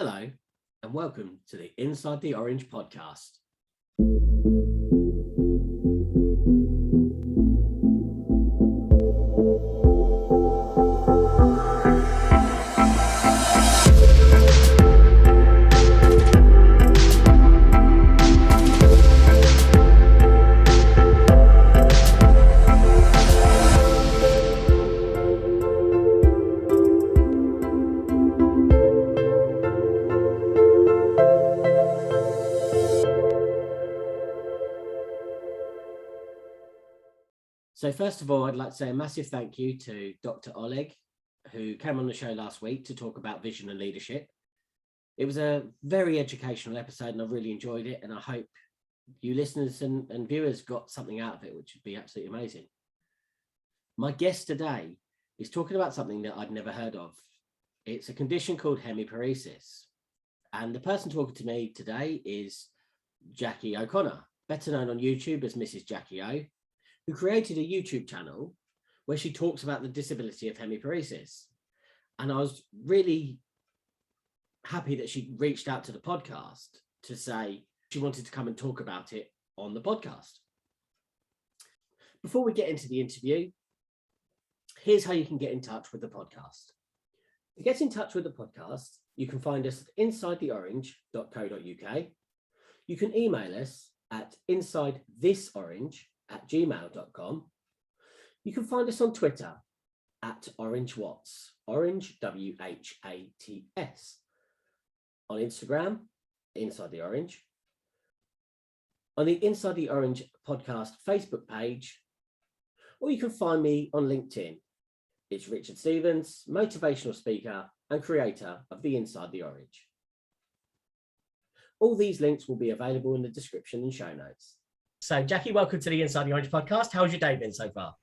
Hello, and welcome to the Inside the Orange podcast. So first of all, I'd like to say a massive thank you to Dr. Oleg, who came on the show last week to talk about vision and leadership. It was a very educational episode and I really enjoyed it. And I hope you listeners and viewers got something out of it, which would be absolutely amazing. My guest today is talking about something that I'd never heard of. It's a condition called hemiparesis. And the person talking to me today is Jackie O'Connor, better known on YouTube as Mrs. Jackie O, who created a YouTube channel where she talks about the disability of hemiparesis. And I was really happy that she reached out to the podcast to say she wanted to come and talk about it on the podcast. Before we get into the interview, here's how you can get in touch with the podcast. To get in touch with the podcast, you can find us at insidetheorange.co.uk. You can email us at insidethisorange@gmail.com. You can find us on Twitter at OrangeWhats, Orange WHATS. On Instagram, Inside the Orange. On the Inside the Orange podcast Facebook page, or you can find me on LinkedIn. It's Richard Stevens, motivational speaker and creator of the Inside the Orange. All these links will be available in the description and show notes. So, Jackie, welcome to the Inside the Orange podcast. How's your day been so far?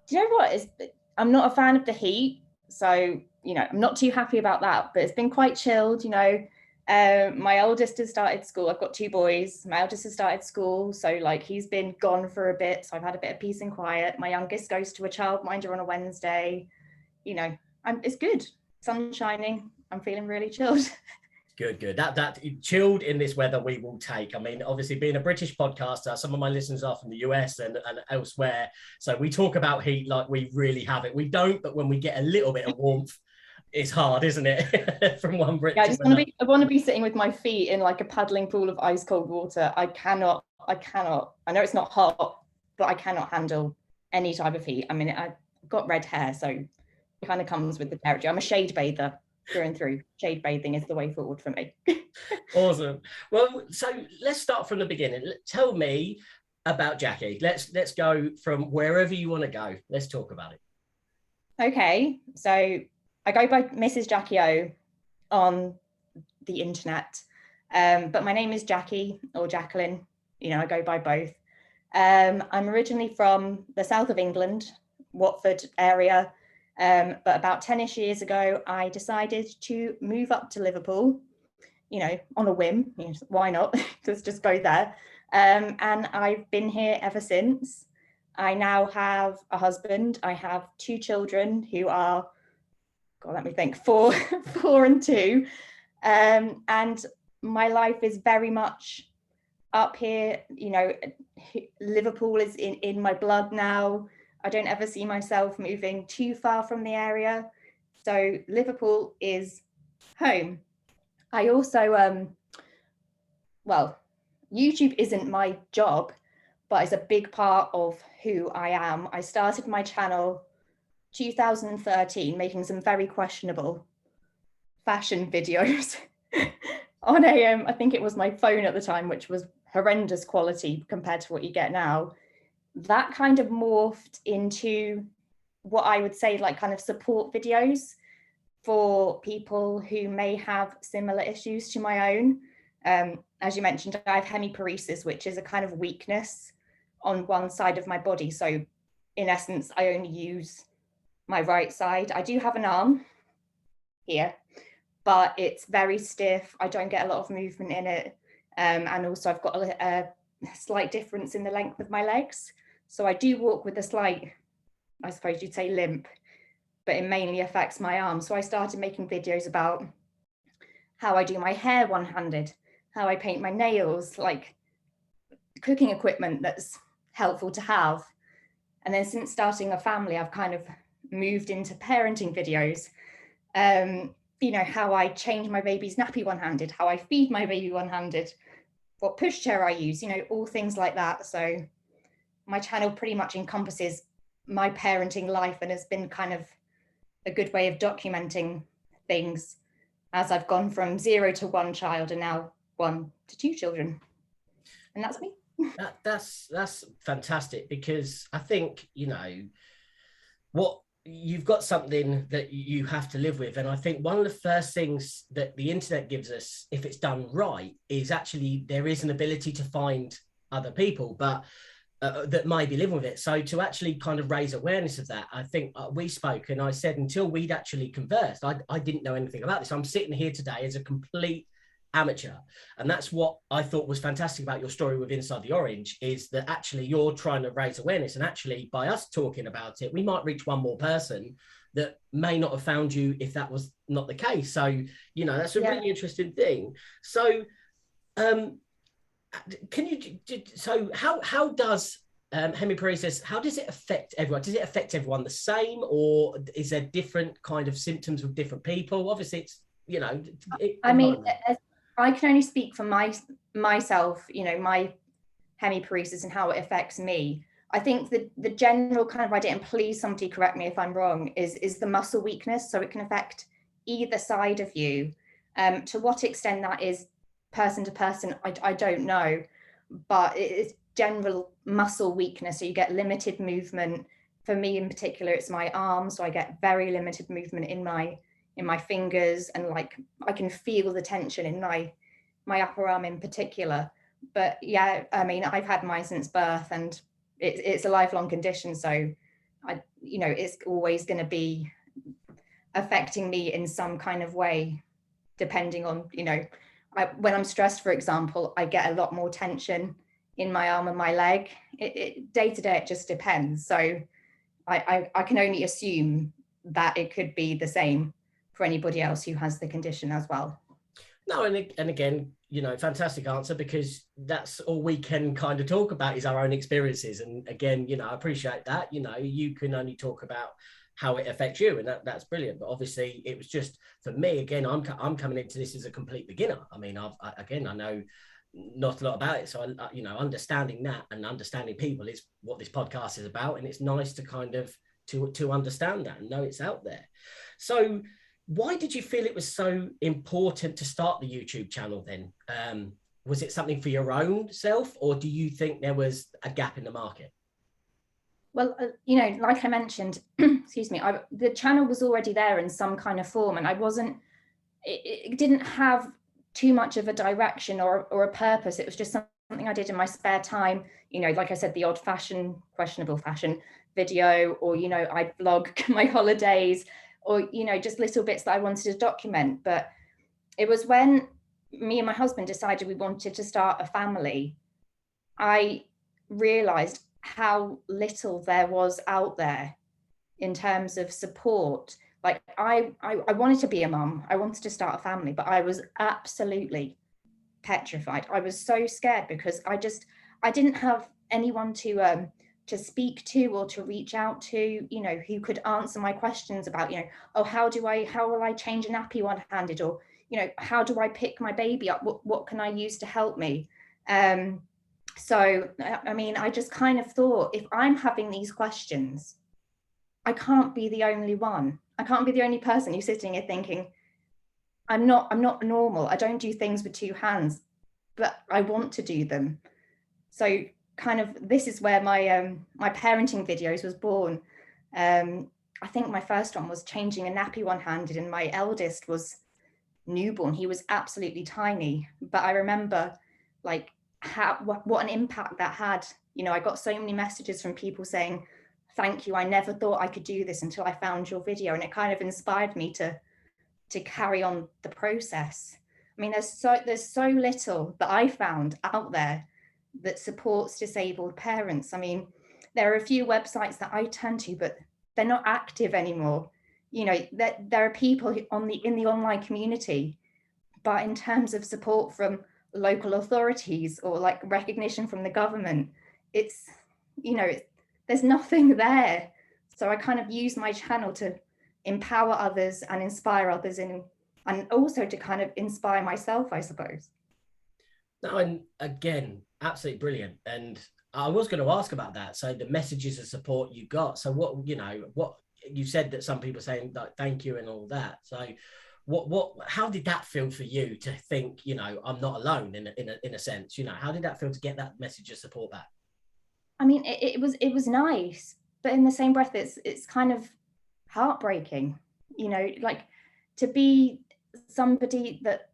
Do you know what? I'm not a fan of the heat, so, I'm not too happy about that, but it's been quite chilled, My oldest has started school. I've got two boys. My eldest has started school, so, he's been gone for a bit, so I've had a bit of peace and quiet. My youngest goes to a childminder on a Wednesday. It's good. Sun's shining. I'm feeling really chilled. Good. That chilled in this weather we will take. I mean, obviously being a British podcaster, some of my listeners are from the US and elsewhere. So we talk about heat like we really have it. We don't, but when we get a little bit of warmth, it's hard, isn't it? From one Brit to another. I want to be sitting with my feet in like a paddling pool of ice cold water. I cannot. I know it's not hot, but I cannot handle any type of heat. I mean, I've got red hair, so it kind of comes with the territory. I'm a shade bather. Through and through. Shade bathing is the way forward for me. Awesome. Well, so let's start from the beginning. Tell me about Jackie. Let's go from wherever you want to go. Let's talk about it. Okay, so I go by Mrs. Jackie O on the internet, but my name is Jackie or Jacqueline. I go by both. I'm originally from the south of England, Watford area. But about 10-ish years ago, I decided to move up to Liverpool, on a whim. Why not? Let's just go there. And I've been here ever since. I now have a husband. I have two children who are, let me think, 4 and 2. And my life is very much up here. Liverpool is in my blood now. I don't ever see myself moving too far from the area. So Liverpool is home. I also, YouTube isn't my job, but it's a big part of who I am. I started my channel 2013, making some very questionable fashion videos on I think it was my phone at the time, which was horrendous quality compared to what you get now. That kind of morphed into what I would say kind of support videos for people who may have similar issues to my own. As you mentioned, I have hemiparesis, which is a kind of weakness on one side of my body. So in essence, I only use my right side. I do have an arm here, but it's very stiff. I don't get a lot of movement in it. And also I've got a slight difference in the length of my legs. So I do walk with a slight, I suppose you'd say, limp, but it mainly affects my arm. So I started making videos about how I do my hair one-handed, how I paint my nails, like cooking equipment that's helpful to have. And then since starting a family, I've kind of moved into parenting videos. You know, how I change my baby's nappy one-handed, how I feed my baby one-handed, what pushchair I use, you know, all things like that. So my channel pretty much encompasses my parenting life and has been kind of a good way of documenting things as I've gone from 0 to 1 child and now 1 to 2 children. And that's me. That's fantastic, because I think, you know, what you've got something that you have to live with. And I think one of the first things that the internet gives us, if it's done right, is actually there is an ability to find other people, but that might be living with it. So to actually kind of raise awareness of that, I think we spoke and I said, until we'd actually conversed, I didn't know anything about this. I'm sitting here today as a complete amateur. And that's what I thought was fantastic about your story with Inside the Orange, is that actually you're trying to raise awareness, and actually by us talking about it, we might reach one more person that may not have found you if that was not the case. So, you know, that's a really interesting thing. So can you, so how does hemiparesis, how does it affect everyone? Does it affect everyone the same, or is there different kind of symptoms with different people? Obviously it's, you know, I mean, I can only speak for myself, you know, my hemiparesis and how it affects me. I think the general kind of idea, and please somebody correct me if I'm wrong, is the muscle weakness. So it can affect either side of you. To what extent that is person to person, I don't know, but it is general muscle weakness. So you get limited movement. For me in particular, it's my arms. So I get very limited movement in my fingers, and like I can feel the tension in my upper arm in particular. But yeah, I mean, I've had mine since birth, and it's a lifelong condition. So you know, it's always going to be affecting me in some kind of way, depending on, you know, when I'm stressed, for example, I get a lot more tension in my arm and my leg. Day to day, it just depends. So I can only assume that it could be the same for anybody else who has the condition as well. No, and again, you know, fantastic answer, because that's all we can kind of talk about is our own experiences. And again, you know, I appreciate that. You know, you can only talk about how it affects you, and that's brilliant. But obviously, it was just for me. Again, I'm coming into this as a complete beginner. I mean, I know not a lot about it, so you know, understanding that and understanding people is what this podcast is about, and it's nice to kind of to understand that and know it's out there. So why did you feel it was so important to start the YouTube channel then? Was it something for your own self, or do you think there was a gap in the market? Well, you know, like I mentioned, excuse me, the channel was already there in some kind of form, and it didn't have too much of a direction or a purpose. It was just something I did in my spare time. You know, like I said, the odd fashioned, questionable fashion video, or, you know, I'd vlog my holidays, or, you know, just little bits that I wanted to document. But it was when me and my husband decided we wanted to start a family, I realized how little there was out there in terms of support. Like I wanted to be a mum, I wanted to start a family, but I was absolutely petrified. I was so scared because I didn't have anyone to speak to or to reach out to, you know, who could answer my questions about, you know, oh, how will I change a nappy one-handed, or, you know, how do I pick my baby up? What can I use to help me? So, I mean, I just kind of thought, if I'm having these questions, I can't be the only one. I can't be the only person who's sitting here thinking, I'm not normal. I don't do things with two hands, but I want to do them. So kind of this is where my my parenting videos was born. I think my first one was changing a nappy one-handed, and my eldest was newborn. He was absolutely tiny, but I remember like what an impact that had. You know, I got so many messages from people saying, thank you, I never thought I could do this until I found your video, and it kind of inspired me to carry on the process. I mean, there's so little that I found out there that supports disabled parents. I mean, there are a few websites that I turn to, but they're not active anymore. You know, there are people in the online community, But in terms of support from local authorities or like recognition from the government, it's, there's nothing there. So I kind of use my channel to empower others and inspire others, and also to kind of inspire myself, I suppose. No, and again, absolutely brilliant. And I was going to ask about that. So the messages of support you got. So what you said that some people saying like thank you and all that. So how did that feel for you to think, I'm not alone in a sense, how did that feel to get that message of support back? I mean, it was nice, but in the same breath, it's kind of heartbreaking, like to be somebody that,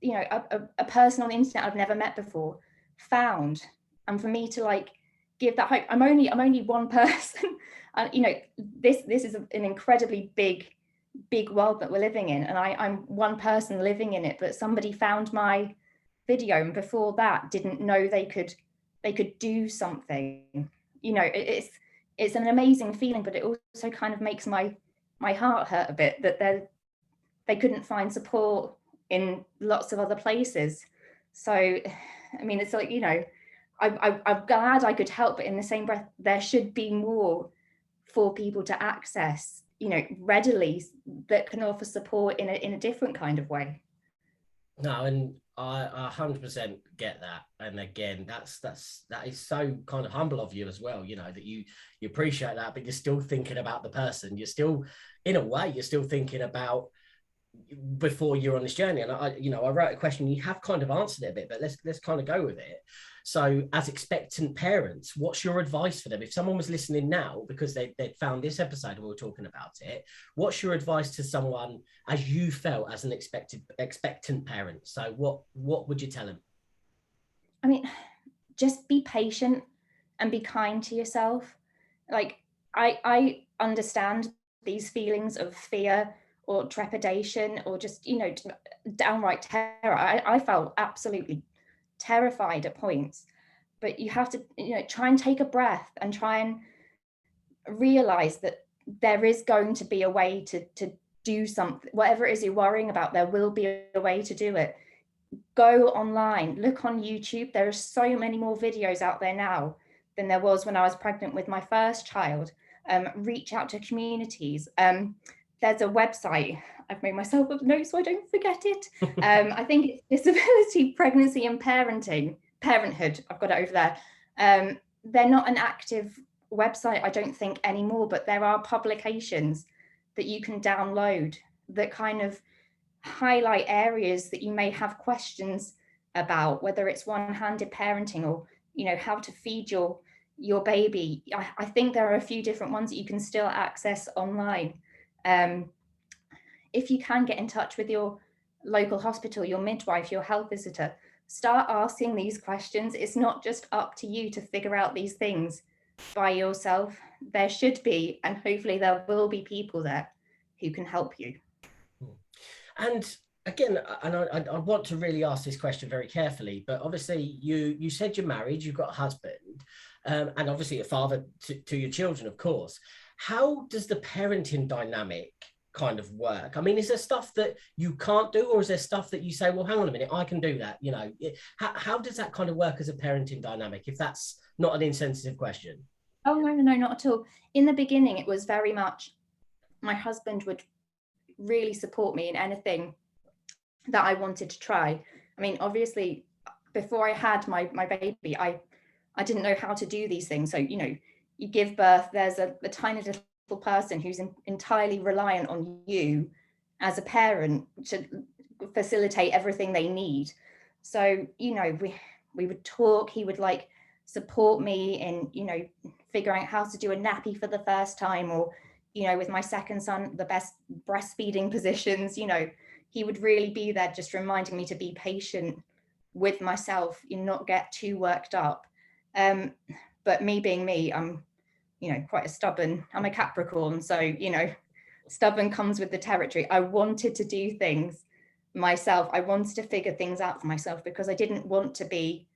a person on the internet I've never met before found, and for me to like give that hope. I'm only one person, and this is an incredibly big world that we're living in, and I'm one person living in it, but somebody found my video, and before that didn't know they could do something. It's an amazing feeling, but it also kind of makes my heart hurt a bit that they couldn't find support in lots of other places. So I mean, it's like, I'm glad I could help, but in the same breath, there should be more for people to access, readily, that can offer support in a different kind of way. No, and I 100% get that. And again, that is so kind of humble of you as well, that you appreciate that, but you're still thinking about the person. You're still, in a way, you're still thinking about before you're on this journey. And I wrote a question, you have kind of answered it a bit, but let's kind of go with it. So as expectant parents, what's your advice for them? If someone was listening now because they found this episode and we were talking about it, what's your advice to someone as you felt as an expectant parent? So what would you tell them? I mean, just be patient and be kind to yourself. Like I understand these feelings of fear or trepidation or just, downright terror. I felt absolutely terrified at points, but you have to, try and take a breath and try and realize that there is going to be a way to do something. Whatever it is you're worrying about, there will be a way to do it. Go online, look on YouTube. There are so many more videos out there now than there was when I was pregnant with my first child. Reach out to communities. There's a website, I've made myself a note so I don't forget it. I think it's Disability, Pregnancy and Parenthood. I've got it over there. They're not an active website, I don't think, anymore, but there are publications that you can download that kind of highlight areas that you may have questions about, whether it's one-handed parenting or, how to feed your baby. I think there are a few different ones that you can still access online. If you can get in touch with your local hospital, your midwife, your health visitor, start asking these questions. It's not just up to you to figure out these things by yourself. There should be, and hopefully there will be, people there who can help you. And again, and I want to really ask this question very carefully, but obviously you said you're married, you've got a husband, and obviously a father to your children, of course. How does the parenting dynamic kind of work? I mean, is there stuff that you can't do, or is there stuff that you say, well, hang on a minute, I can do that? How does that kind of work as a parenting dynamic, if that's not an insensitive question? Oh, no, not at all. In the beginning, it was very much, my husband would really support me in anything that I wanted to try. I mean, obviously, before I had my baby, I didn't know how to do these things. So, you give birth, there's a tiny little person who's entirely reliant on you as a parent to facilitate everything they need. So, we would talk, he would like support me in, figuring out how to do a nappy for the first time, or, with my second son, the best breastfeeding positions. He would really be there, just reminding me to be patient with myself, not get too worked up. But me being me, I'm, quite a stubborn, I'm a Capricorn. So, stubborn comes with the territory. I wanted to do things myself. I wanted to figure things out for myself because I didn't want to be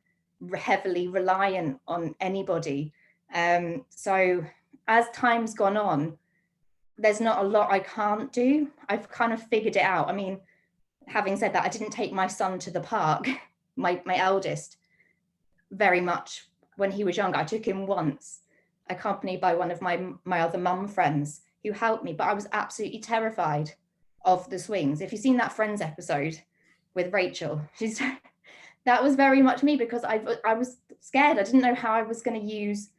heavily reliant on anybody. So as time's gone on, there's not a lot I can't do. I've kind of figured it out. I mean, having said that, I didn't take my son to the park, my eldest, very much when he was younger. I took him once, accompanied by one of my other mum friends who helped me, but I was absolutely terrified of the swings. If you've seen that Friends episode with Rachel, that was very much me, because I was scared. I didn't know how I was going to use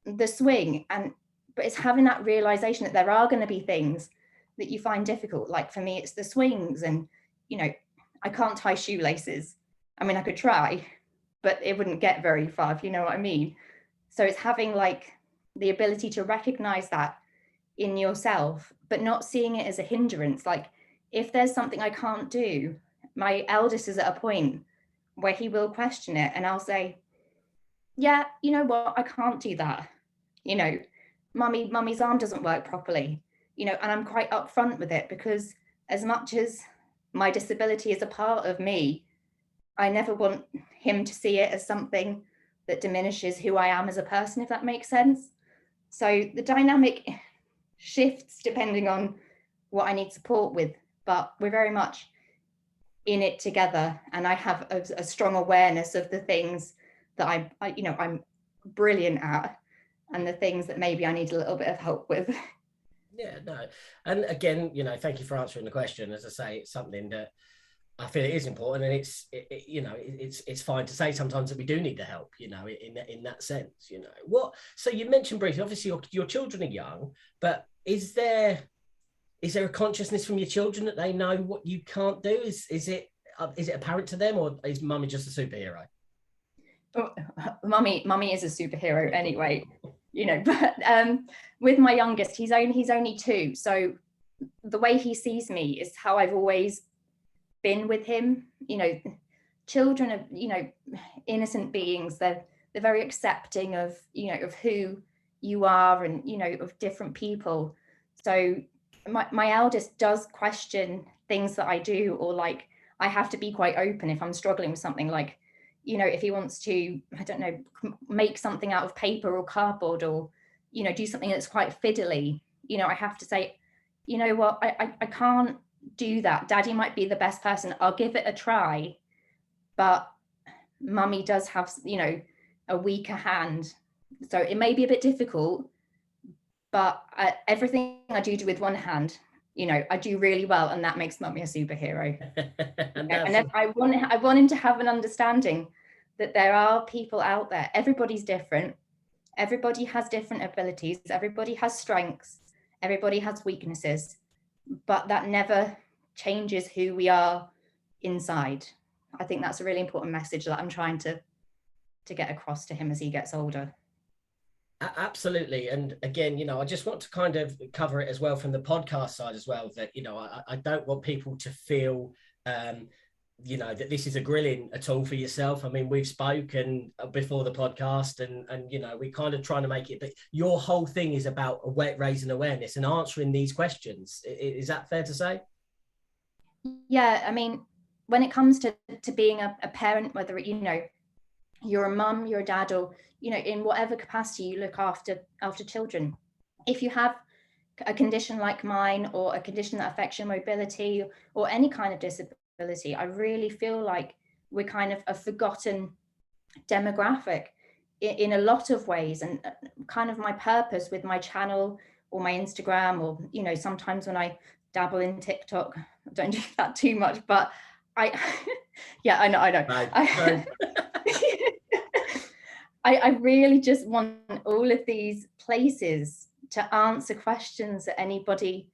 the swing. But it's having that realization that there are going to be things that you find difficult. Like for me, it's the swings, and I can't tie shoelaces. I mean, I could try, but it wouldn't get very far, if you know what I mean. So it's having like the ability to recognize that in yourself, but not seeing it as a hindrance. Like if there's something I can't do, my eldest is at a point where he will question it, and I'll say, yeah, you know what, I can't do that. Mummy's arm doesn't work properly, and I'm quite upfront with it, because as much as my disability is a part of me, I never want him to see it as something that diminishes who I am as a person, if that makes sense. So the dynamic shifts depending on what I need support with, but we're very much in it together. And I have a strong awareness of the things that I'm brilliant at, and the things that maybe I need a little bit of help with. Yeah, no. And again, thank you for answering the question. As I say, it's something that I feel it is important, and it's fine to say sometimes that we do need the help, in that sense, So you mentioned briefly, obviously your children are young, but is there a consciousness from your children that they know what you can't do? Is it apparent to them, or is mummy just a superhero? Oh, mummy is a superhero anyway, but with my youngest, he's only 2. So the way he sees me is how I've always been with him. Children are, innocent beings. They're very accepting of, of who you are, and, of different people. So my eldest does question things that I do, or like I have to be quite open if I'm struggling with something, like, if he wants to, I don't know, make something out of paper or cardboard, or, do something that's quite fiddly, I have to say, you know what, I can't do that. Daddy might be the best person. I'll give it a try. But mummy does have, a weaker hand. So it may be a bit difficult, but everything I do with one hand, I do really well, and that makes mummy a superhero. And I want him to have an understanding that there are people out there. Everybody's different. Everybody has different abilities. Everybody has strengths. Everybody has weaknesses, but that never changes who we are inside. I think that's a really important message that I'm trying to get across to him as he gets older. Absolutely. And again, I just want to kind of cover it as well from the podcast side as well, that, I don't want people to feel, that this is a grilling at all for yourself. I mean, we've spoken before the podcast, and we kind of trying to make it, but your whole thing is about raising awareness and answering these questions. Is that fair to say? Yeah, I mean, when it comes to being a parent, whether you're a mum, you're a dad, or in whatever capacity you look after children, if you have a condition like mine, or a condition that affects your mobility, or any kind of disability, I really feel like we're kind of a forgotten demographic in a lot of ways. And kind of my purpose with my channel or my Instagram, or sometimes when I dabble in TikTok, I don't do that too much, but yeah, I know. Right. I really just want all of these places to answer questions that anybody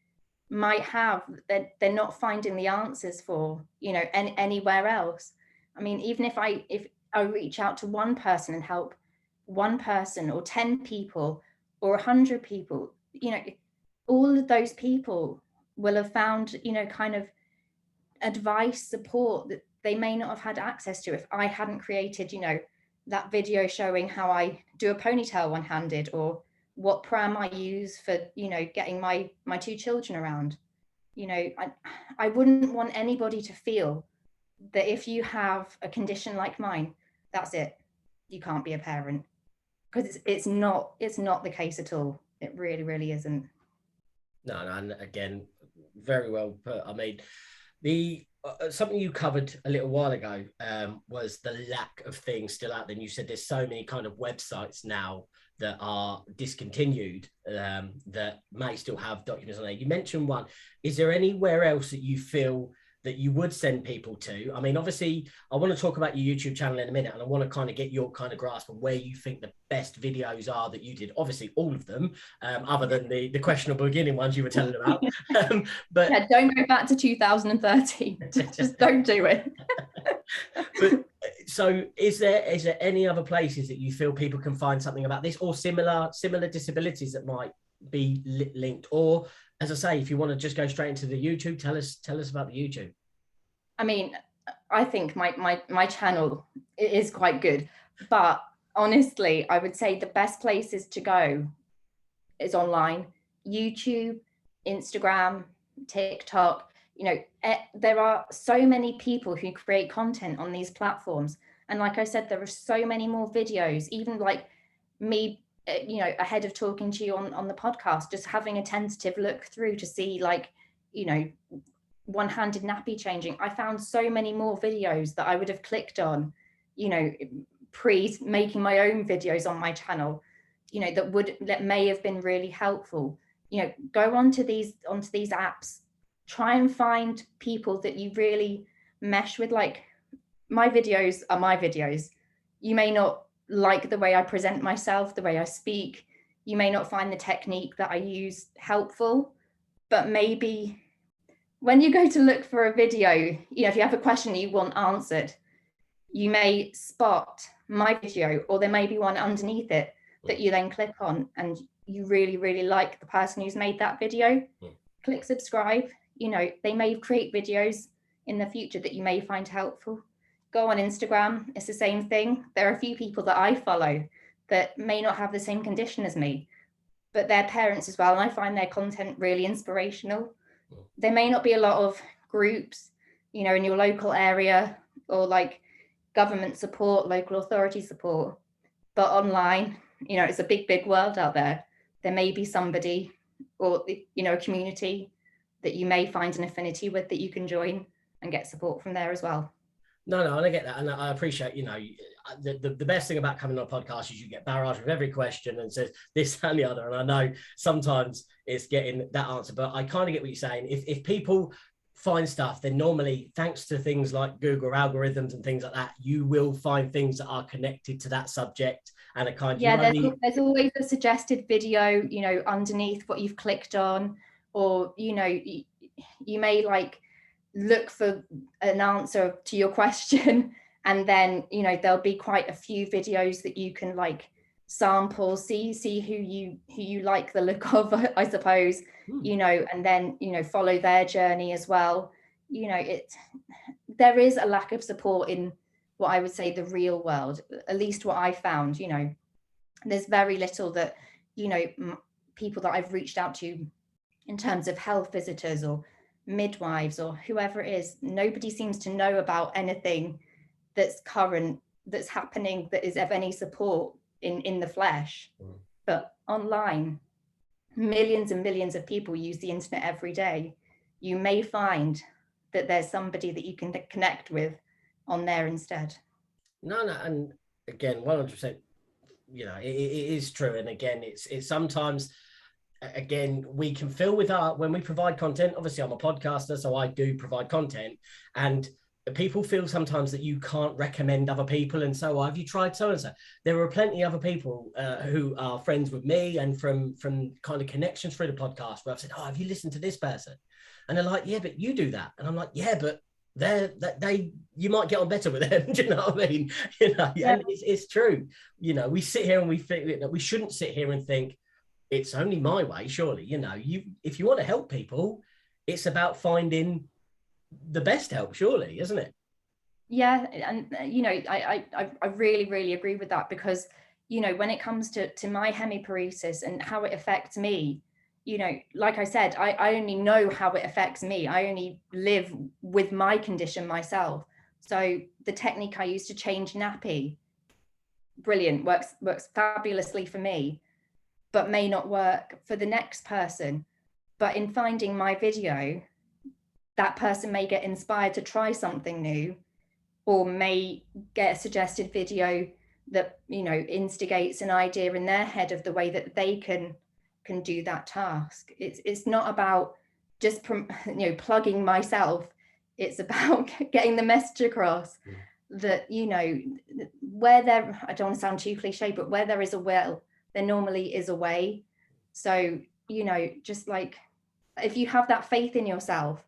might have that they're not finding the answers for, anywhere else. I mean, even if I reach out to one person and help one person, or 10 people, or 100 people, all of those people will have found, kind of advice, support that they may not have had access to if I hadn't created, that video showing how I do a ponytail one-handed, or what pram I use for, getting my 2 children around. I wouldn't want anybody to feel that if you have a condition like mine, that's it, you can't be a parent, because it's not the case at all. It really, really isn't. No, and again, very well put. I mean, the something you covered a little while ago was the lack of things still out there. And you said there's so many kind of websites now that are discontinued that may still have documents on there. You mentioned one. Is there anywhere else that you feel that you would send people to? I mean, obviously, I want to talk about your YouTube channel in a minute, and I want to kind of get your kind of grasp on where you think the best videos are that you did. Obviously, all of them, other than the questionable beginning ones you were telling about. But yeah, don't go back to 2013. Just don't do it. But so is there any other places that you feel people can find something about this, or similar disabilities that might be linked? Or, as I say, if you want to just go straight into the YouTube, tell us about the YouTube. I mean, I think my channel is quite good, but honestly, I would say the best places to go is online: YouTube, Instagram, TikTok. You know, there are so many people who create content on these platforms. And like I said, there are so many more videos, even like me, you know, ahead of talking to you on the podcast, just having a tentative look through to see, like, you know, one-handed nappy changing. I found so many more videos that I would have clicked on, you know, pre making my own videos on my channel, you know, that may have been really helpful. You know, go onto these apps, try and find people that you really mesh with. Like, my videos are my videos. You may not like the way I present myself, the way I speak. You may not find the technique that I use helpful, but maybe when you go to look for a video, you know, if you have a question you want answered, you may spot my video, or there may be one underneath it that you then click on, and you really, really like the person who's made that video. Click subscribe. You know, they may create videos in the future that you may find helpful. Go on Instagram, it's the same thing. There are a few people that I follow that may not have the same condition as me, but they're parents as well, and I find their content really inspirational. There may not be a lot of groups, you know, in your local area, or like government support, local authority support, but online, you know, it's a big, big world out there. There may be somebody, or, you know, a community that you may find an affinity with that you can join and get support from there as well. No, and I get that, and I appreciate, you know, the best thing about coming on a podcast is you get barraged with every question and says this and the other, and I know sometimes it's getting that answer, but I kind of get what you're saying. If people find stuff, then normally, thanks to things like Google algorithms and things like that, you will find things that are connected to that subject and a kind of, yeah, there's always a suggested video, you know, underneath what you've clicked on, or, you know, you may like look for an answer to your question, and then, you know, there'll be quite a few videos that you can like sample, see who you like the look of, I suppose, you know, and then, you know, follow their journey as well. You know, there is a lack of support in what I would say the real world, at least what I found. You know, there's very little that, you know, people that I've reached out to in terms of health visitors or midwives or whoever it is, nobody seems to know about anything that's current, that's happening, that is of any support in the flesh. But online, millions and millions of people use the internet every day. You may find that there's somebody that you can connect with on there instead. No, and again, 100%, you know, it is true. And again, it's sometimes, again, we can feel with when we provide content, obviously I'm a podcaster, so I do provide content, and people feel sometimes that you can't recommend other people, and so have you tried so and so. There are plenty of other people who are friends with me, and from kind of connections through the podcast, where I've said, oh, have you listened to this person? And they're like, yeah, but you do that. And I'm like, yeah, but you might get on better with them. Do you know what I mean? You know, yeah. And it's true. You know, we sit here and we think that we shouldn't sit here and think it's only my way. Surely, you know, if you want to help people, it's about finding the best help, surely, isn't it? Yeah, and you know, I really, really agree with that, because, you know, when it comes to my hemiparesis and how it affects me, you know, like I said, I only know how it affects me. I only live with my condition myself. So the technique I use to change nappy, brilliant, works fabulously for me, but may not work for the next person. But in finding my video, that person may get inspired to try something new, or may get a suggested video that, you know, instigates an idea in their head of the way that they can do that task. It's not about just plugging myself. It's about getting the message across that, you know, where there, I don't want to sound too cliche, but where there is a will, there normally is a way. So, you know, just like if you have that faith in yourself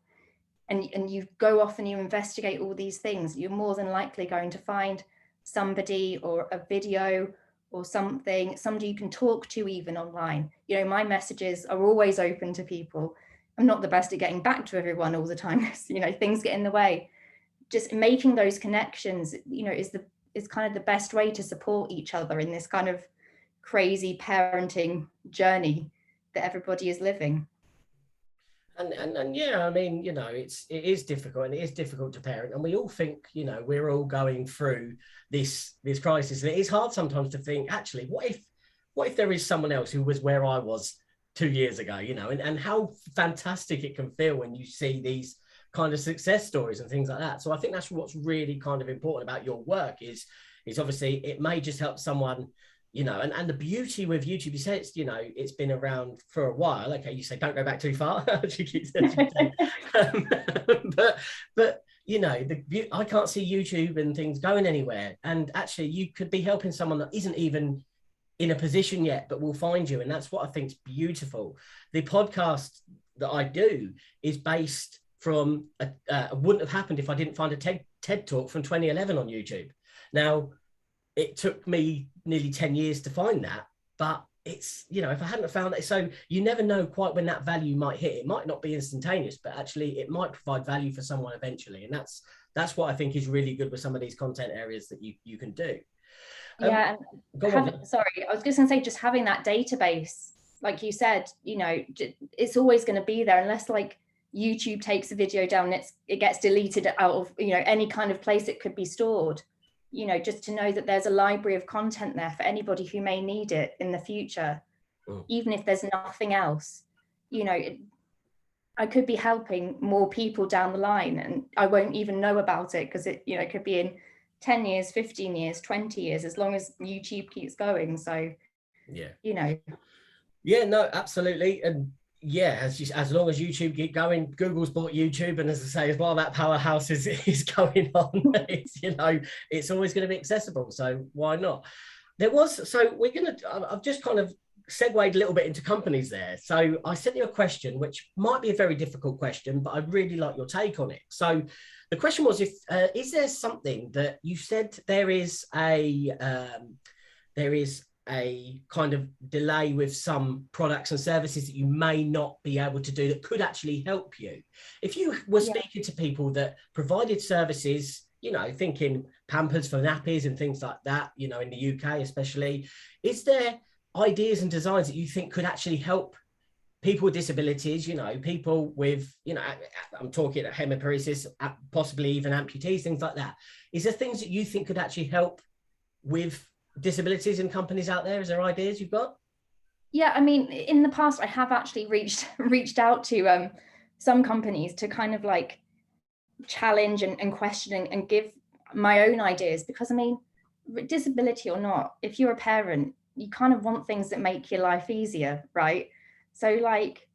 and you go off and you investigate all these things, you're more than likely going to find somebody or a video or somebody you can talk to even online. You know, my messages are always open to people. I'm not the best at getting back to everyone all the time. You know, things get in the way. Just making those connections, you know, is kind of the best way to support each other in this kind of crazy parenting journey that everybody is living. And yeah, I mean, you know, it is difficult, and it is difficult to parent, and we all think, you know, we're all going through this crisis, and it is hard sometimes to think, actually, what if there is someone else who was where I was 2 years ago, you know, and how fantastic it can feel when you see these kind of success stories and things like that. So I think that's what's really kind of important about your work is obviously it may just help someone, you know, and the beauty with YouTube, you say it's, you know, it's been around for a while. Okay, you say don't go back too far. But you know, I can't see YouTube and things going anywhere. And actually, you could be helping someone that isn't even in a position yet, but will find you. And that's what I think is beautiful. The podcast that I do is based from wouldn't have happened if I didn't find a TED talk from 2011 on YouTube. Now, it took me nearly 10 years to find that, but it's, you know, if I hadn't found that, so you never know quite when that value might hit. It might not be instantaneous, but actually it might provide value for someone eventually. And that's what I think is really good with some of these content areas that you can do. Yeah. Sorry, I was just going to say, just having that database, like you said, you know, it's always going to be there unless like YouTube takes a video down and it gets deleted out of, you know, any kind of place it could be stored. You know, just to know that there's a library of content there for anybody who may need it in the future, even if there's nothing else. You know, I could be helping more people down the line and I won't even know about it because it, you know, could be in 10 years, 15 years, 20 years, as long as YouTube keeps going. So, yeah, you know. Yeah, no, absolutely. And yeah, as long as YouTube keep going, Google's bought YouTube, and as I say, as while that powerhouse is going on, it's, you know, it's always going to be accessible. So why not? I've just kind of segued a little bit into companies there. So I sent you a question, which might be a very difficult question, but I'd really like your take on it. So the question was, is there something that you said there is a kind of delay with some products and services that you may not be able to do that could actually help you? If you were speaking to people that provided services, you know, thinking Pampers for nappies and things like that, you know, in the UK especially, is there ideas and designs that you think could actually help people with disabilities, you know, people with, you know, I'm talking hemiparesis, possibly even amputees, things like that? Is there things that you think could actually help with disabilities in companies out there? Is there ideas you've got? Yeah, I mean, in the past, I have actually reached out to some companies to kind of like challenge and question and give my own ideas, because I mean, disability or not, if you're a parent, you kind of want things that make your life easier, right? So like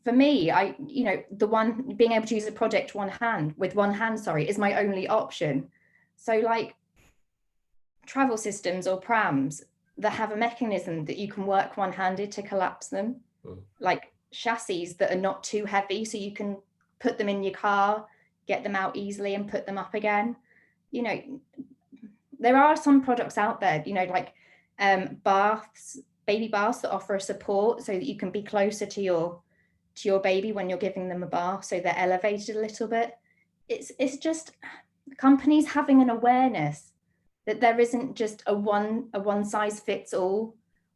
for me, you know, the one being able to use a project with one hand, is my only option. So like travel systems or prams that have a mechanism that you can work one-handed to collapse them, like chassis that are not too heavy, so you can put them in your car, get them out easily and put them up again. You know, there are some products out there, you know, like baby baths that offer a support so that you can be closer to your baby when you're giving them a bath, so they're elevated a little bit. It's just companies having an awareness that there isn't just a one size fits all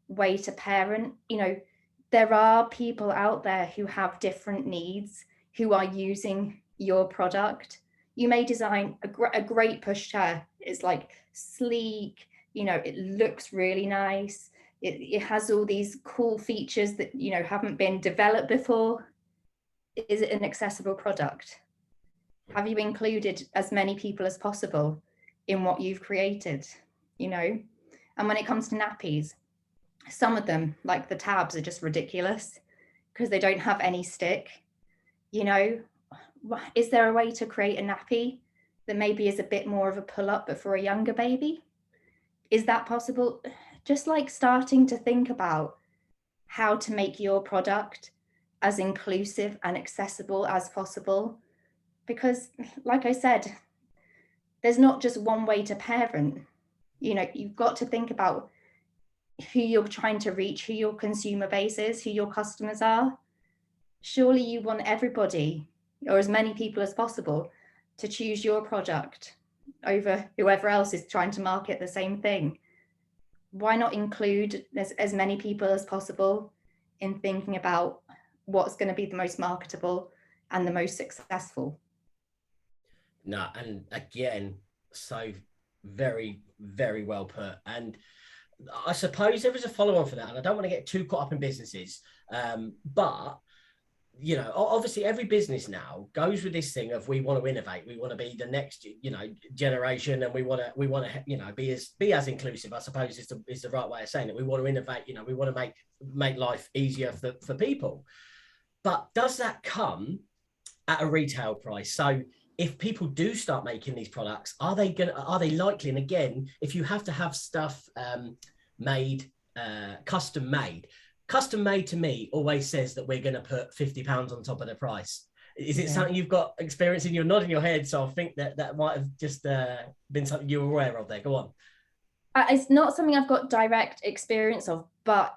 way to parent. You know, there are people out there who have different needs, who are using your product. You may design a great pushchair. It's like sleek, you know, it looks really nice. It has all these cool features that, you know, haven't been developed before. is it an accessible product? Have you included as many people as possible in what you've created, you know? And when it comes to nappies, some of them, like the tabs, are just ridiculous because they don't have any stick. You know, is there a way to create a nappy that maybe is a bit more of a pull-up, but for a younger baby? Is that possible? Just like starting to think about how to make your product as inclusive and accessible as possible. Because, like I said, there's not just one way to parent. You know, you've got to think about who you're trying to reach, who your consumer base is, who your customers are. Surely you want everybody, or as many people as possible, to choose your product over whoever else is trying to market the same thing. Why not include as many people as possible in thinking about what's going to be the most marketable and the most successful? No, and again, so very, very well put. And I suppose there is a follow-on for that, and I don't want to get too caught up in businesses, but you know, obviously every business now goes with this thing of we want to innovate, we want to be the next, you know, generation, and we want to, you know, be as inclusive, I suppose is the right way of saying it. We want to innovate, you know, we want to make life easier for people. But does that come at a retail price? So if people do start making these products, are they likely? And again, if you have to have stuff made, custom made to me always says that we're going to put £50 on top of the price. Is it something you've got experience in? You're nodding your head, so I think that might have just been something you were aware of there. Go on. It's not something I've got direct experience of, but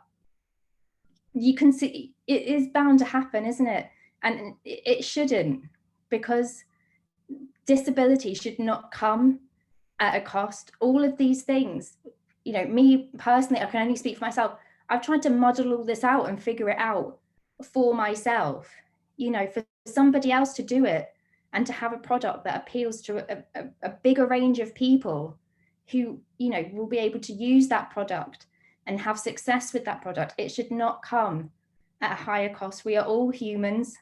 you can see it is bound to happen, isn't it? And it shouldn't, because disability should not come at a cost. All of these things, you know, me personally, I can only speak for myself. I've tried to model all this out and figure it out for myself, you know, for somebody else to do it and to have a product that appeals to a bigger range of people who, you know, will be able to use that product and have success with that product. It should not come at a higher cost. We are all humans.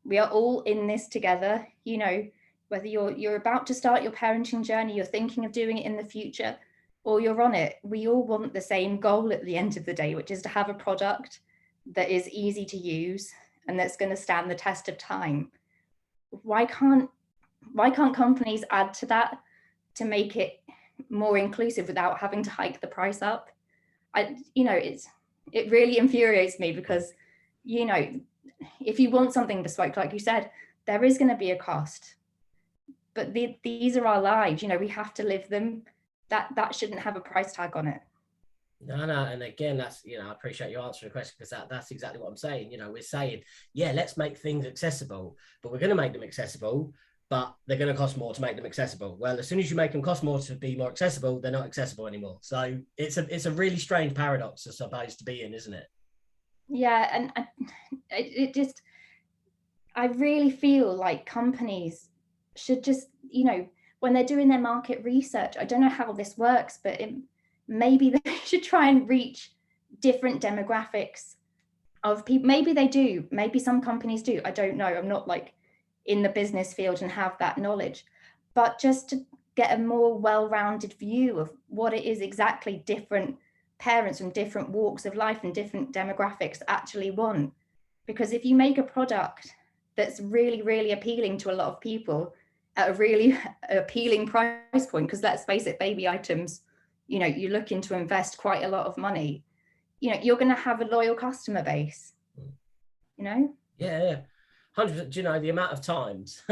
We are all in this together, you know, whether you're about to start your parenting journey, you're thinking of doing it in the future, or you're on it. We all want the same goal at the end of the day, which is to have a product that is easy to use and that's going to stand the test of time. Why can't companies add to that to make it more inclusive without having to hike the price up? It really infuriates me because, you know, if you want something bespoke, like you said, there is going to be a cost. But these are our lives, you know, we have to live them. That shouldn't have a price tag on it. No, and again, that's, you know, I appreciate you answering the question, because that's exactly what I'm saying. You know, we're saying, yeah, let's make things accessible, but we're going to make them accessible, but they're going to cost more to make them accessible. Well, as soon as you make them cost more to be more accessible, they're not accessible anymore. So it's a really strange paradox, I suppose, to be in, isn't it? Yeah, and I really feel like companies should just, you know, when they're doing their market research, I don't know how this works, but maybe they should try and reach different demographics of people. Maybe they do, maybe some companies do, I don't know. I'm not like in the business field and have that knowledge, but just to get a more well-rounded view of what it is exactly different parents from different walks of life and different demographics actually want. Because if you make a product that's really, really appealing to a lot of people at a really appealing price point, because let's face it, baby items, you know, you're looking to invest quite a lot of money, you know, you're going to have a loyal customer base, you know? Yeah. 100%. Do you know the amount of times,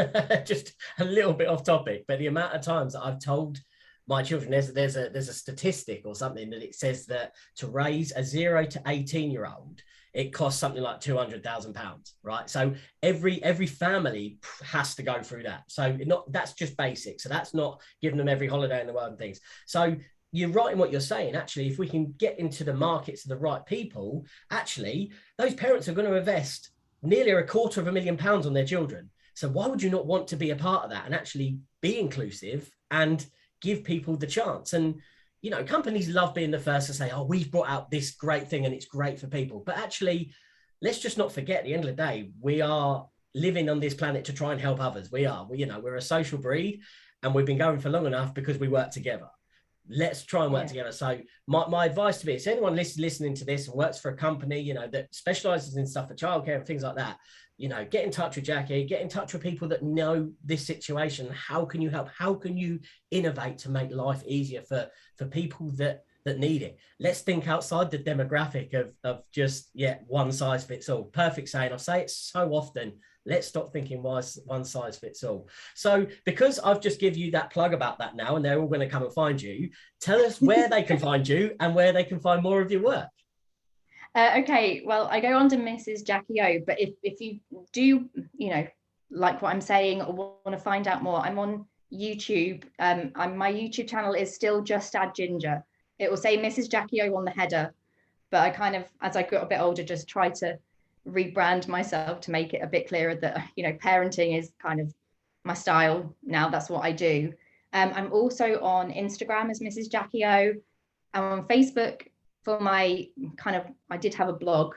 just a little bit off topic, but the amount of times that I've told my children, there's a statistic or something that it says that to raise a 0 to 18-year-old, it costs something like £200,000, right? So every family has to go through that. So that's just basic. So that's not giving them every holiday in the world and things. So you're right in what you're saying. Actually, if we can get into the markets of the right people, actually, those parents are going to invest nearly £250,000 on their children. So why would you not want to be a part of that and actually be inclusive and give people the chance? And, you know, companies love being the first to say, oh, we've brought out this great thing and it's great for people. But actually, let's just not forget, at the end of the day, we are living on this planet to try and help others. We're a social breed, and we've been going for long enough because we work together. Let's try and work together. So my advice to be, so anyone listening to this and works for a company, that specializes in stuff for childcare and things like that, get in touch with Jackie, get in touch with people that know this situation. How can you help? How can you innovate to make life easier for people that need it? Let's think outside the demographic of just, one size fits all. Perfect saying. I say it so often. Let's stop thinking one size fits all. So because I've just given you that plug about that now, and they're all going to come and find you, tell us where they can find you and where they can find more of your work. Okay, well, I go on to Mrs. Jackie O, but if you do, like what I'm saying, or want to find out more, I'm on YouTube. My YouTube channel is still Just Add Ginger. It will say Mrs. Jackie O on the header, but I kind of, as I got a bit older, just try to rebrand myself to make it a bit clearer that parenting is kind of my style now. That's what I do. I'm also on Instagram as Mrs. Jackie O. I'm on Facebook for my I did have a blog,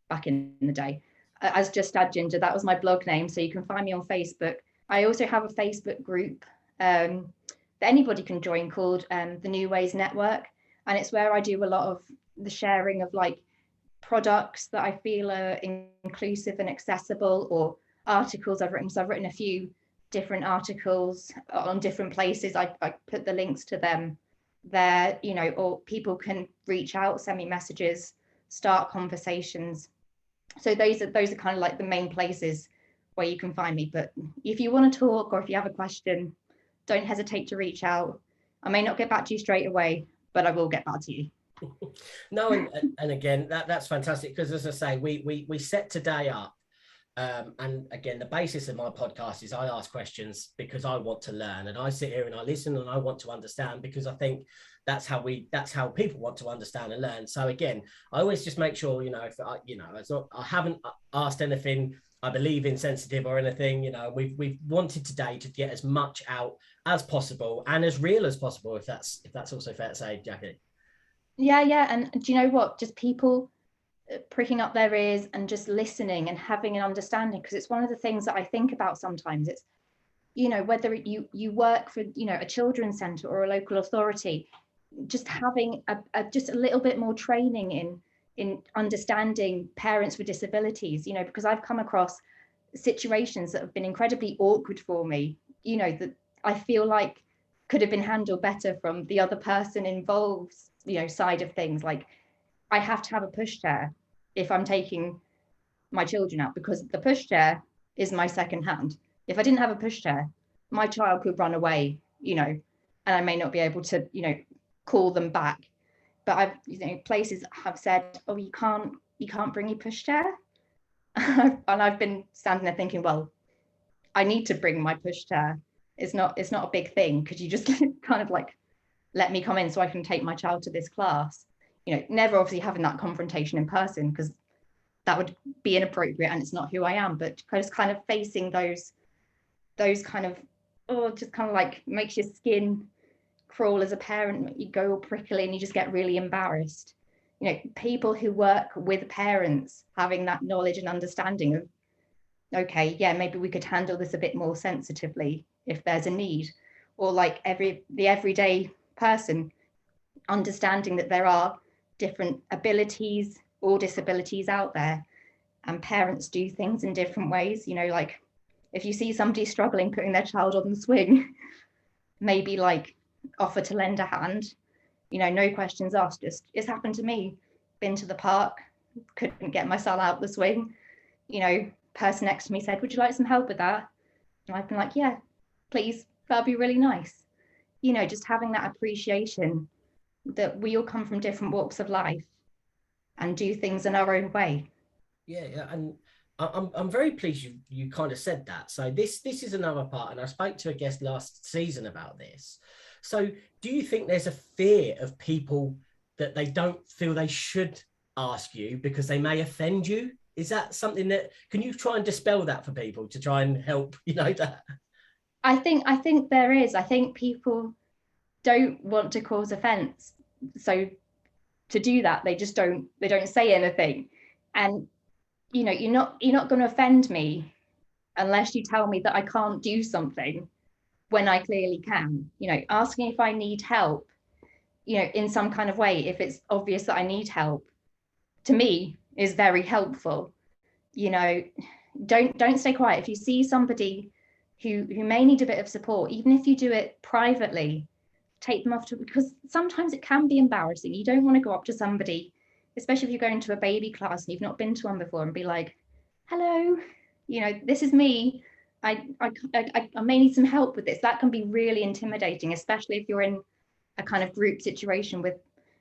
back in the day, as Just Add Ginger. That was my blog name, so you can find me on Facebook. I also have a Facebook group that anybody can join called the New Ways Network, and it's where I do a lot of the sharing of products that I feel are inclusive and accessible, or articles I've written. So I've written a few different articles on different places. I put the links to them there, or people can reach out, send me messages, start conversations. So those are kind of like the main places where you can find me. But if you want to talk, or if you have a question, don't hesitate to reach out. I may not get back to you straight away, but I will get back to you. No, and again, that's fantastic, because as I say, we set today up, and again, the basis of my podcast is I ask questions because I want to learn, and I sit here and I listen and I want to understand, because I think that's how people want to understand and learn. So again, I always just make sure, I haven't asked anything I believe insensitive or anything. We've wanted today to get as much out as possible and as real as possible, if that's also fair to say, Jackie. Yeah. And do you know what? Just people pricking up their ears and just listening and having an understanding, because it's one of the things that I think about sometimes. It's, whether you work for, a children's centre or a local authority, just having just a little bit more training in understanding parents with disabilities, because I've come across situations that have been incredibly awkward for me, that I feel like could have been handled better from the other person involved, side of things. Like, I have to have a pushchair if I'm taking my children out, because the pushchair is my second hand. If I didn't have a pushchair, my child could run away, and I may not be able to, call them back. But places have said, oh, you can't bring your pushchair. And I've been standing there thinking, well, I need to bring my pushchair. It's not a big thing. Could you just kind of let me come in so I can take my child to this class? Never obviously having that confrontation in person, because that would be inappropriate and it's not who I am. But just kind of facing those kind of, just kind of makes your skin crawl as a parent. You go all prickly and you just get really embarrassed. People who work with parents having that knowledge and understanding of, okay, yeah, maybe we could handle this a bit more sensitively if there's a need, or the everyday person understanding that there are different abilities or disabilities out there, and parents do things in different ways. If you see somebody struggling putting their child on the swing, maybe offer to lend a hand, no questions asked. Just, it's happened to me. Been to the park, couldn't get my son out the swing, person next to me said, would you like some help with that? And I've been like, yeah, please, that'd be really nice. Just having that appreciation that we all come from different walks of life and do things in our own way. Yeah, and I'm very pleased you kind of said that. So this is another part, and I spoke to a guest last season about this. So do you think there's a fear of people that they don't feel they should ask you because they may offend you? Is that something that, can you try and dispel that for people to try and help, that? I think there is. I think people don't want to cause offense. So to do that, they don't say anything. And, you're not going to offend me unless you tell me that I can't do something when I clearly can. You know, asking if I need help, you know, in some kind of way, if it's obvious that I need help, to me is very helpful. You know, don't stay quiet. If you see somebody who may need a bit of support, even if you do it privately, take them off to, because sometimes it can be embarrassing. You don't want to go up to somebody, especially if you're going to a baby class and you've not been to one before, and be like, hello, you know, this is me. I may need some help with this. That can be really intimidating, especially if you're in a kind of group situation with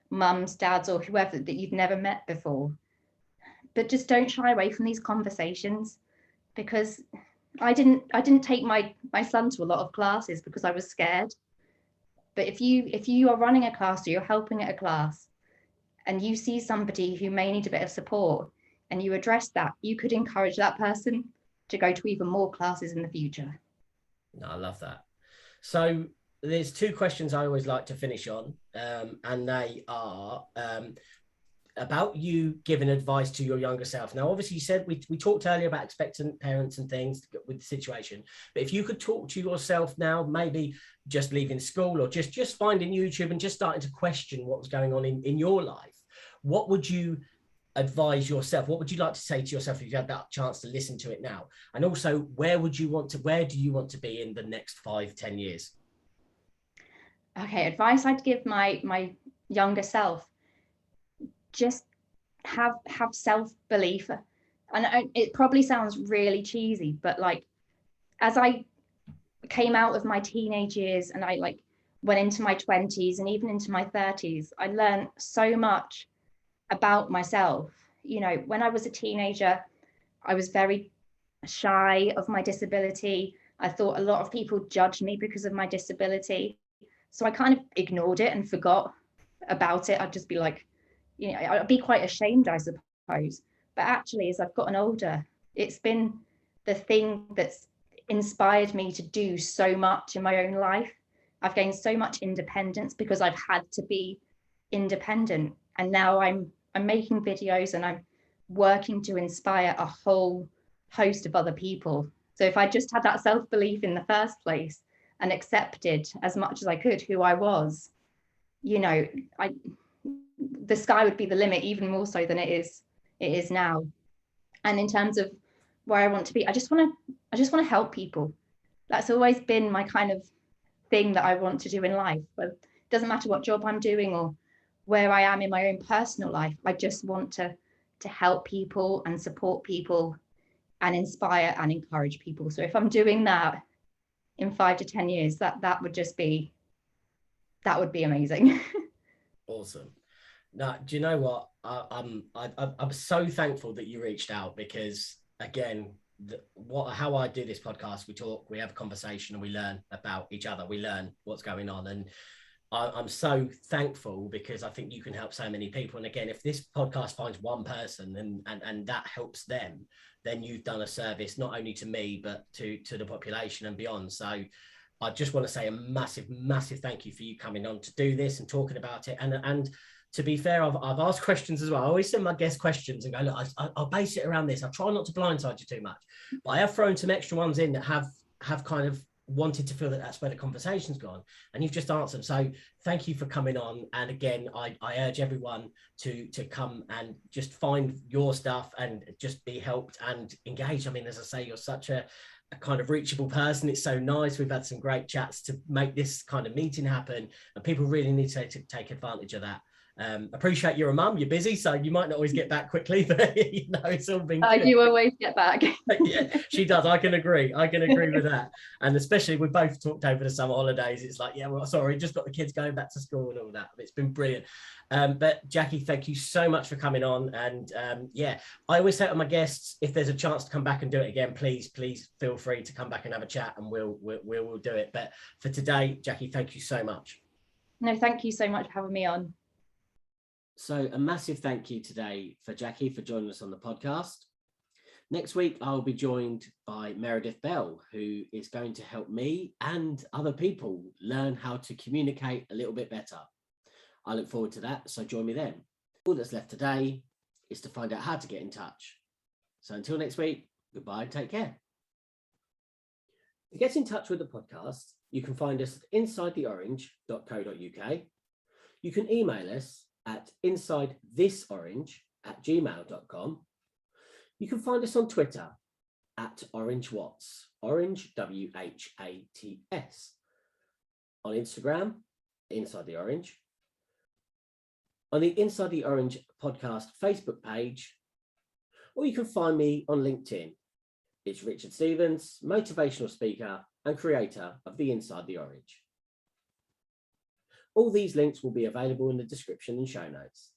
mums, dads, or whoever that you've never met before. But just don't shy away from these conversations, because I didn't take my son to a lot of classes because I was scared. But if you are running a class or you're helping at a class and you see somebody who may need a bit of support and you address that, you could encourage that person to go to even more classes in the future. No, I love that. So there's two questions I always like to finish on, and they are about you giving advice to your younger self. Now, obviously, you said we talked earlier about expectant parents and things with the situation, but if you could talk to yourself now, maybe just leaving school or just finding YouTube and just starting to question what was going on in your life, what would you advise yourself? What would you like to say to yourself if you had that chance to listen to it now? And also, where do you want to be in the next 5-10 years? Okay, advice I'd give my younger self: just have self-belief. And it probably sounds really cheesy, but like, as I came out of my teenage years and I like went into my 20s and even into my 30s, I learned so much about myself. You know, when I was a teenager, I was very shy of my disability. I thought a lot of people judged me because of my disability. So I kind of ignored it and forgot about it. I'd just be like, you know, I'd be quite ashamed, I suppose. But actually, as I've gotten older, it's been the thing that's inspired me to do so much in my own life. I've gained so much independence because I've had to be independent. And now I'm making videos and I'm working to inspire a whole host of other people. So if I just had that self-belief in the first place and accepted as much as I could who I was, you know, the sky would be the limit, even more so than it is now. And in terms of where I want to be, I just want to help people. That's always been my kind of thing that I want to do in life. But it doesn't matter what job I'm doing or where I am in my own personal life. I just want to help people and support people and inspire and encourage people. So if I'm doing that in 5 to 10 years, that would be amazing. Awesome. Now, do you know what? I'm so thankful that you reached out, because again, how I do this podcast, we talk, we have a conversation, and we learn about each other. We learn what's going on, and I'm so thankful because I think you can help so many people. And again, if this podcast finds one person and that helps them, then you've done a service not only to me but to the population and beyond. So I just want to say a massive, massive thank you for you coming on to do this and talking about it. And to be fair, I've asked questions as well. I always send my guest questions and go, look, I'll base it around this. I try not to blindside you too much, but I have thrown some extra ones in that have kind of wanted to feel that that's where the conversation's gone, and you've just answered. So thank you for coming on. And again, I urge everyone to come and just find your stuff and just be helped and engaged. I mean, as I say, you're such a kind of reachable person. It's so nice. We've had some great chats to make this kind of meeting happen, and people really need to take advantage of that. Appreciate you're a mum, you're busy, so you might not always get back quickly, but you know, it's all been good. I do always get back. Yeah, she does. I can agree with that. And especially, we both talked over the summer holidays. It's like, yeah, well, sorry, just got the kids going back to school and all that. It's been brilliant. But Jackie, thank you so much for coming on. And yeah, I always say to my guests, if there's a chance to come back and do it again, please feel free to come back and have a chat, and we'll do it. But for today, Jackie, thank you so much. No, thank you so much for having me on. So a massive thank you today for Jackie for joining us on the podcast. Next week, I'll be joined by Meredith Bell, who is going to help me and other people learn how to communicate a little bit better. I look forward to that, so join me then. All that's left today is to find out how to get in touch. So until next week, goodbye and take care. To get in touch with the podcast, you can find us at insidetheorange.co.uk. You can email us at insidethisorange@gmail.com. You can find us on Twitter at OrangeWhats, Orange WHATS. On Instagram, Inside the Orange. On the Inside the Orange podcast Facebook page, or you can find me on LinkedIn. It's Richard Stevens, motivational speaker and creator of the Inside the Orange. All these links will be available in the description and show notes.